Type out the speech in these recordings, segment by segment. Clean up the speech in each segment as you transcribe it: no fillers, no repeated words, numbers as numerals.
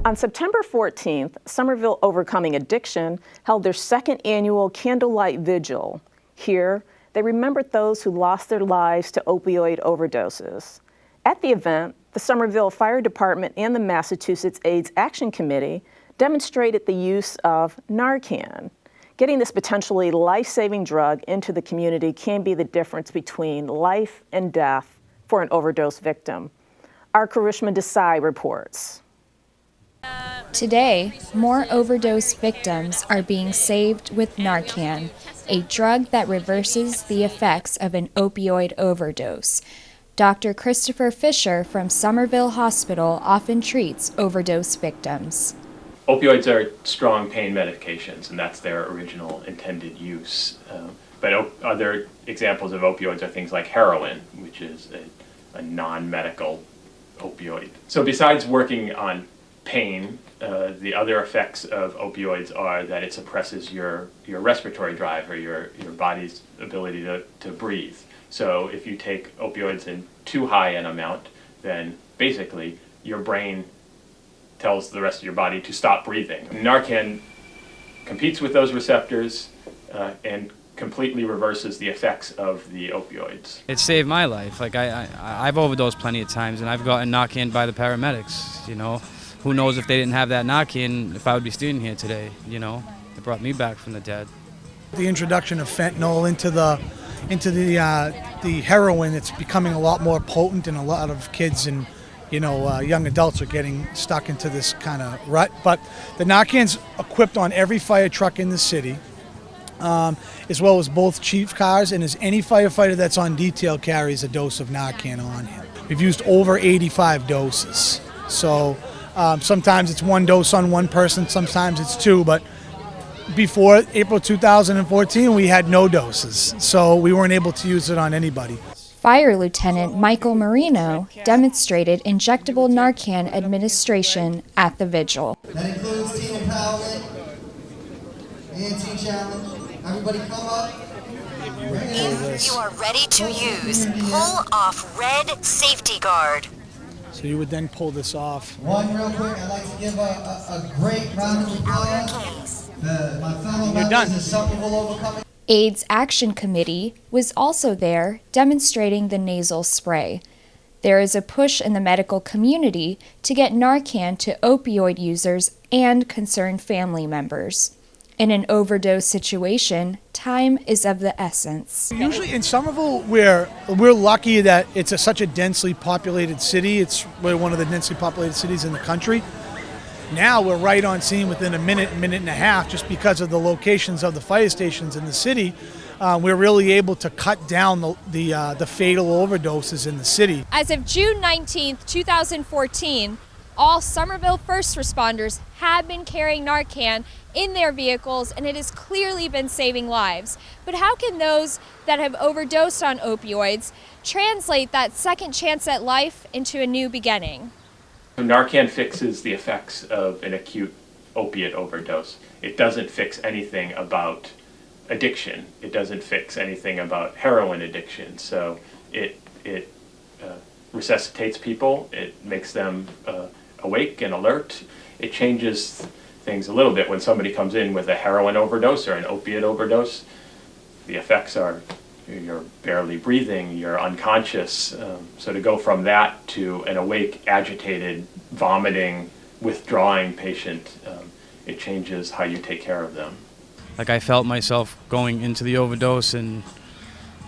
On September 14th, Somerville Overcoming Addiction held their second annual Candlelight Vigil. Here, they remembered those who lost their lives to opioid overdoses. At the event, the Somerville Fire Department and the Massachusetts AIDS Action Committee demonstrated the use of Narcan. Getting this potentially life-saving drug into the community can be the difference between life and death for an overdose victim. Our Karishma Desai reports. Today, more overdose victims are being saved with Narcan, a drug that reverses the effects of an opioid overdose. Dr. Christopher Fisher from Somerville Hospital often treats overdose victims. Opioids are strong pain medications, and that's their original intended use. But other examples of opioids are things like heroin, which is a non-medical opioid. So besides working on pain, the other effects of opioids are that it suppresses your respiratory drive, or your body's ability to breathe. So if you take opioids in too high an amount, then basically your brain tells the rest of your body to stop breathing. Narcan competes with those receptors and completely reverses the effects of the opioids. It saved my life. Like I've overdosed plenty of times, and I've gotten Narcan by the paramedics. You know, who knows if they didn't have that Narcan, if I would be standing here today. You know, it brought me back from the dead. The introduction of fentanyl into the heroin, it's becoming a lot more potent, and a lot of kids and young adults are getting stuck into this kind of rut. But the Narcan's equipped on every fire truck in the city, as well as both chief cars, and as any firefighter that's on detail carries a dose of Narcan on him. We've used over 85 doses. So sometimes it's one dose on one person, sometimes it's two, but before April 2014, we had no doses, so we weren't able to use it on anybody. Fire Lieutenant Michael Marino demonstrated injectable Narcan administration at the vigil. That includes team empowerment and team challenge. Everybody come up. If you are ready to use, pull off red safety guard. So you would then pull this off. One real quick, I'd like to give a great round of applause. My fellow members of Somerville Overcoming. AIDS Action Committee was also there demonstrating the nasal spray. There is a push in the medical community to get Narcan to opioid users and concerned family members. In an overdose situation, time is of the essence. Usually in Somerville, we're lucky that it's such a densely populated city. We're one of the densely populated cities in the country. Now we're right on scene within a minute and a half, just because of the locations of the fire stations in the city. We're really able to cut down the fatal overdoses in the city. As of June 19th, 2014, all Somerville first responders have been carrying Narcan in their vehicles, and it has clearly been saving lives. But how can those that have overdosed on opioids translate that second chance at life into a new beginning? Narcan fixes the effects of an acute opiate overdose. It doesn't fix anything about addiction. It doesn't fix anything about heroin addiction. So it resuscitates people. It makes them awake and alert. It changes things a little bit. When somebody comes in with a heroin overdose or an opiate overdose, the effects are you're barely breathing, you're unconscious. So to go from that to an awake, agitated, vomiting, withdrawing patient, it changes how you take care of them. Like I felt myself going into the overdose, and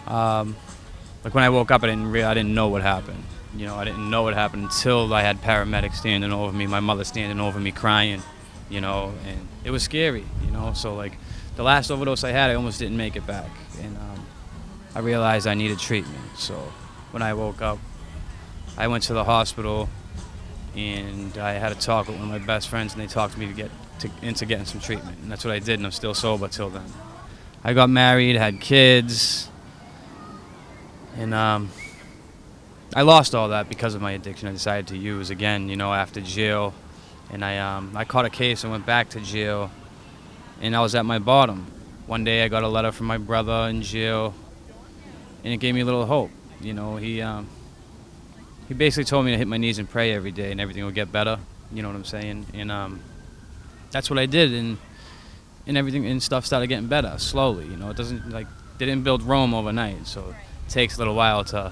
like when I woke up, I didn't know what happened. You know, I didn't know what happened until I had paramedics standing over me, my mother standing over me crying, you know, and it was scary, you know. So like the last overdose I had, I almost didn't make it back, and I realized I needed treatment. So when I woke up, I went to the hospital, and I had a talk with one of my best friends, and they talked me into getting some treatment, and that's what I did, and I'm still sober till then. I got married, had kids, and I lost all that because of my addiction. I decided to use again, you know, after jail, and I caught a case and went back to jail, and I was at my bottom. One day I got a letter from my brother in jail, and it gave me a little hope. You know, he basically told me to hit my knees and pray every day and everything would get better. You know what I'm saying? And that's what I did, and everything and stuff started getting better slowly. You know, it doesn't like they didn't build Rome overnight, so it takes a little while to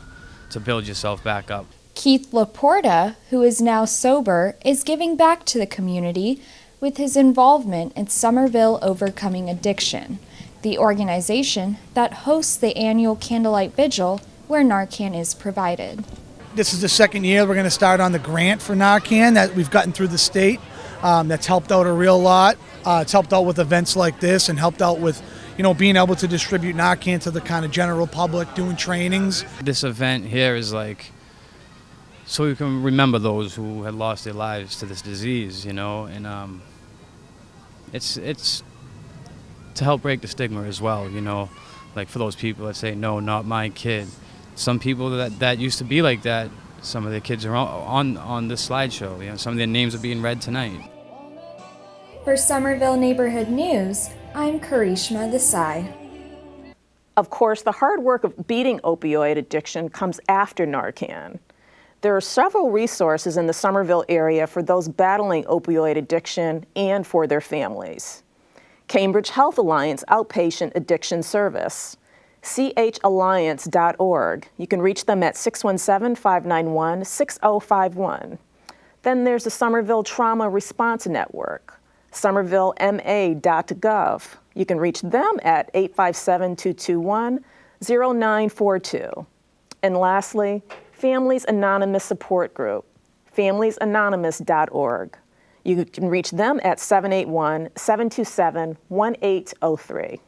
build yourself back up. Keith Laporta, who is now sober, is giving back to the community with his involvement in Somerville Overcoming Addiction, the organization that hosts the annual Candlelight Vigil where Narcan is provided. This is the second year we're going to start on the grant for Narcan that we've gotten through the state. That's helped out a real lot. It's helped out with events like this and helped out with, you know, being able to distribute Narcan to the kind of general public, doing trainings. This event here is like so we can remember those who had lost their lives to this disease, you know, and it's to help break the stigma as well, you know, like for those people that say, no, not my kid. Some people that used to be like that, some of their kids are on this slideshow, you know, some of their names are being read tonight. For Somerville Neighborhood News, I'm Karishma Desai. Of course, the hard work of beating opioid addiction comes after Narcan. There are several resources in the Somerville area for those battling opioid addiction and for their families. Cambridge Health Alliance Outpatient Addiction Service, challiance.org. You can reach them at 617-591-6051. Then there's the Somerville Trauma Response Network, somervillema.gov. You can reach them at 857-221-0942. And lastly, Families Anonymous Support Group, familiesanonymous.org. You can reach them at 781-727-1803.